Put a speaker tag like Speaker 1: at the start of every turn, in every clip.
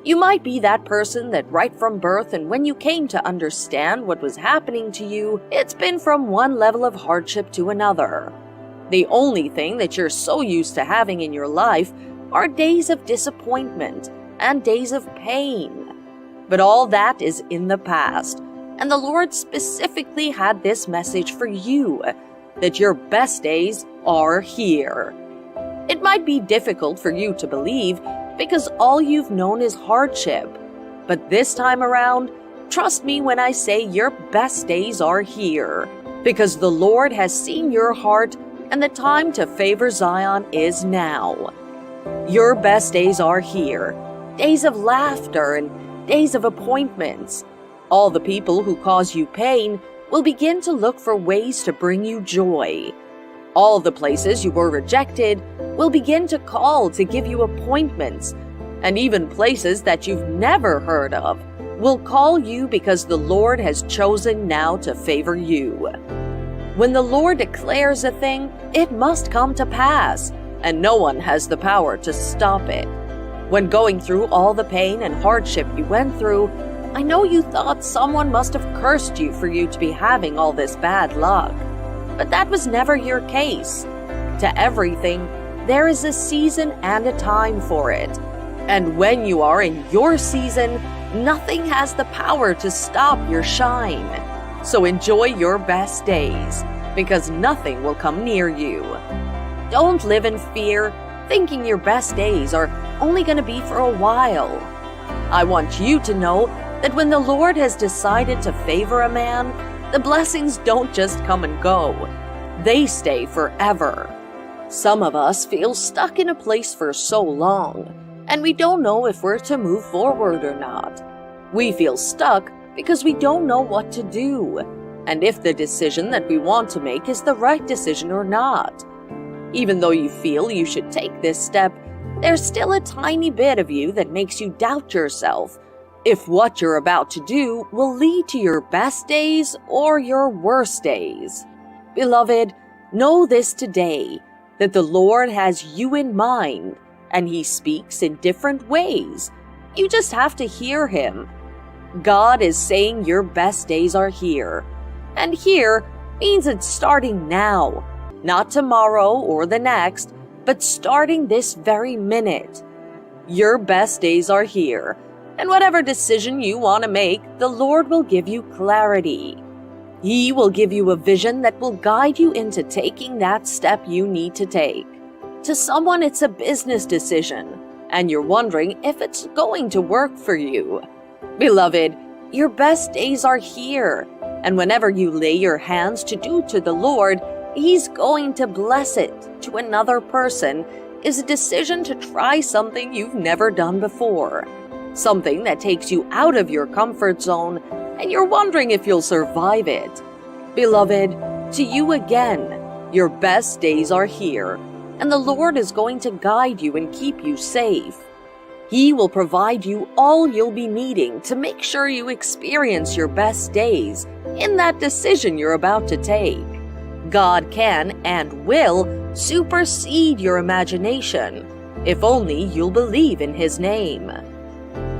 Speaker 1: You might be that person that right from birth and when you came to understand what was happening to you, it's been from one level of hardship to another. The only thing that you're so used to having in your life are days of disappointment and days of pain. But all that is in the past, and the Lord specifically had this message for you, that your best days are here. It might be difficult for you to believe because all you've known is hardship. But this time around, trust me when I say your best days are here, because the Lord has seen your heart and the time to favor Zion is now. Your best days are here, days of laughter and days of appointments. All the people who cause you pain will begin to look for ways to bring you joy. All the places you were rejected will begin to call to give you appointments, and even places that you've never heard of will call you because the Lord has chosen now to favor you. When the Lord declares a thing, it must come to pass, and no one has the power to stop it. When going through all the pain and hardship you went through, I know you thought someone must have cursed you for you to be having all this bad luck. But that was never your case. To everything, there is a season and a time for it. And when you are in your season, nothing has the power to stop your shine. So enjoy your best days, because nothing will come near you. Don't live in fear, thinking your best days are only going to be for a while. I want you to know that when the Lord has decided to favor a man, the blessings don't just come and go. They stay forever. Some of us feel stuck in a place for so long, and we don't know if we're to move forward or not. We feel stuck because we don't know what to do, and if the decision that we want to make is the right decision or not. Even though you feel you should take this step, there's still a tiny bit of you that makes you doubt yourself if what you're about to do will lead to your best days or your worst days. Beloved, know this today, that the Lord has you in mind, and He speaks in different ways. You just have to hear Him. God is saying your best days are here, and here means it's starting now, not tomorrow or the next, but starting this very minute. Your best days are here, and whatever decision you want to make, the Lord will give you clarity. He will give you a vision that will guide you into taking that step you need to take. To someone, it's a business decision, and you're wondering if it's going to work for you. Beloved, your best days are here, and whenever you lay your hands to do to the Lord, He's going to bless it. To another person is a decision to try something you've never done before. Something that takes you out of your comfort zone, and you're wondering if you'll survive it. Beloved, to you again, your best days are here, and the Lord is going to guide you and keep you safe. He will provide you all you'll be needing to make sure you experience your best days in that decision you're about to take. God can and will supersede your imagination, if only you'll believe in His name.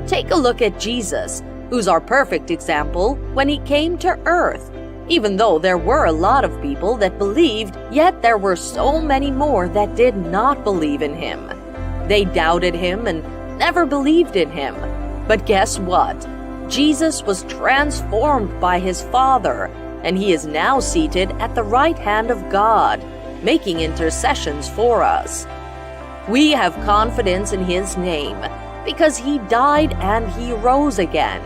Speaker 1: Take a look at Jesus, who's our perfect example when He came to earth. Even though there were a lot of people that believed, yet there were so many more that did not believe in Him. They doubted Him and never believed in Him. But guess what? Jesus was transformed by His Father, and He is now seated at the right hand of God, making intercessions for us. We have confidence in His name, because He died and He rose again.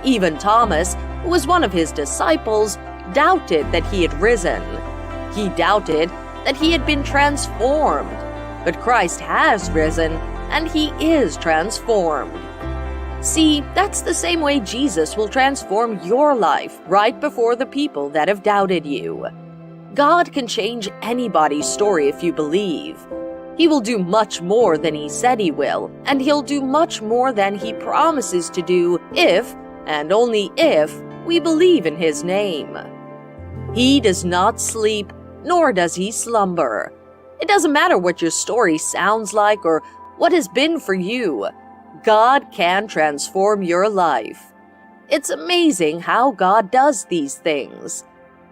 Speaker 1: Even Thomas, who was one of His disciples, doubted that He had risen. He doubted that He had been transformed. But Christ has risen, and He is transformed. See, that's the same way Jesus will transform your life right before the people that have doubted you. God can change anybody's story if you believe. He will do much more than He said He will, and He'll do much more than He promises to do if, and only if, we believe in His name. He does not sleep, nor does He slumber. It doesn't matter what your story sounds like or what has been for you. God can transform your life. It's amazing how God does these things.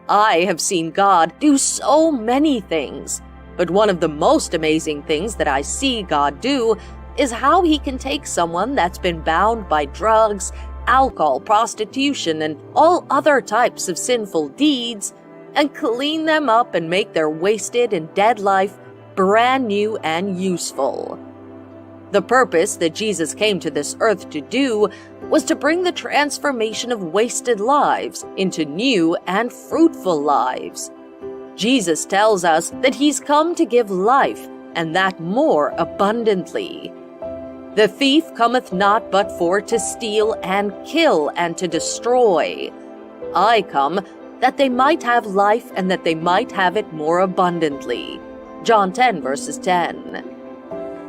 Speaker 1: I have seen God do so many things, but one of the most amazing things that I see God do is how He can take someone that's been bound by drugs, alcohol, prostitution, and all other types of sinful deeds and clean them up and make their wasted and dead life brand new and useful. The purpose that Jesus came to this earth to do was to bring the transformation of wasted lives into new and fruitful lives. Jesus tells us that He's come to give life, and that more abundantly. The thief cometh not but for to steal and kill and to destroy. I come that they might have life and that they might have it more abundantly. John 10 verses 10.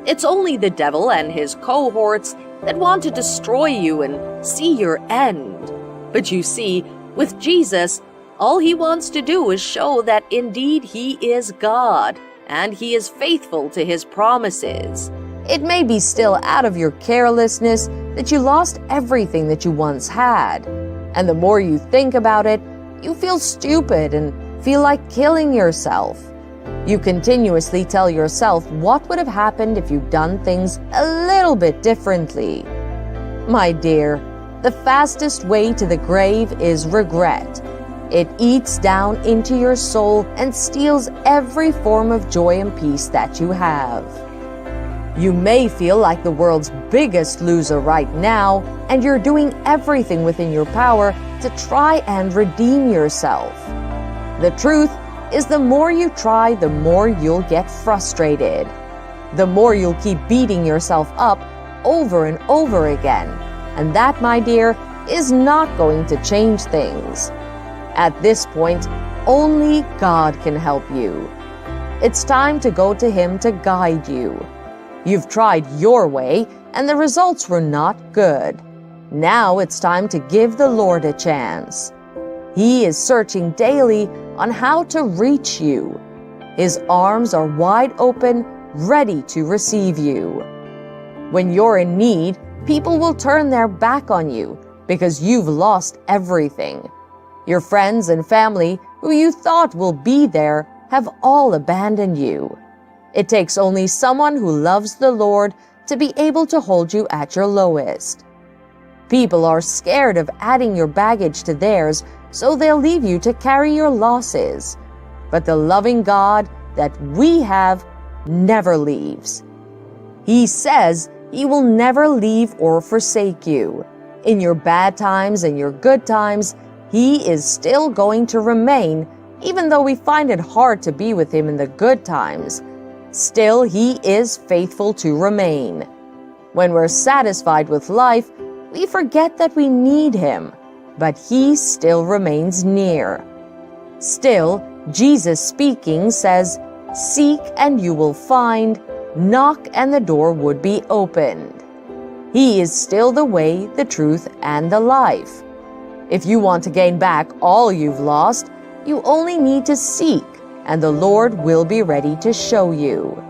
Speaker 1: It's only the devil and his cohorts that want to destroy you and see your end. But you see, with Jesus, all He wants to do is show that indeed He is God, and He is faithful to His promises. It may be still out of your carelessness that you lost everything that you once had. And the more you think about it, you feel stupid and feel like killing yourself. You continuously tell yourself what would have happened if you'd done things a little bit differently. My dear, the fastest way to the grave is regret. It eats down into your soul and steals every form of joy and peace that you have. You may feel like the world's biggest loser right now, and you're doing everything within your power to try and redeem yourself. The truth is, the more you try, the more you'll get frustrated. The more you'll keep beating yourself up over and over again. And that, my dear, is not going to change things. At this point, only God can help you. It's time to go to Him to guide you. You've tried your way, and the results were not good. Now it's time to give the Lord a chance. He is searching daily on how to reach you. His arms are wide open, ready to receive you. When you're in need, people will turn their back on you because you've lost everything. Your friends and family, who you thought will be there, have all abandoned you. It takes only someone who loves the Lord to be able to hold you at your lowest. People are scared of adding your baggage to theirs, so they'll leave you to carry your losses. But the loving God that we have never leaves. He says He will never leave or forsake you. In your bad times and your good times, He is still going to remain, even though we find it hard to be with Him in the good times. Still, He is faithful to remain. When we're satisfied with life, we forget that we need Him, but He still remains near. Still, Jesus speaking says, "Seek and you will find, knock and the door would be opened." He is still the way, the truth, and the life. If you want to gain back all you've lost, you only need to seek, and the Lord will be ready to show you.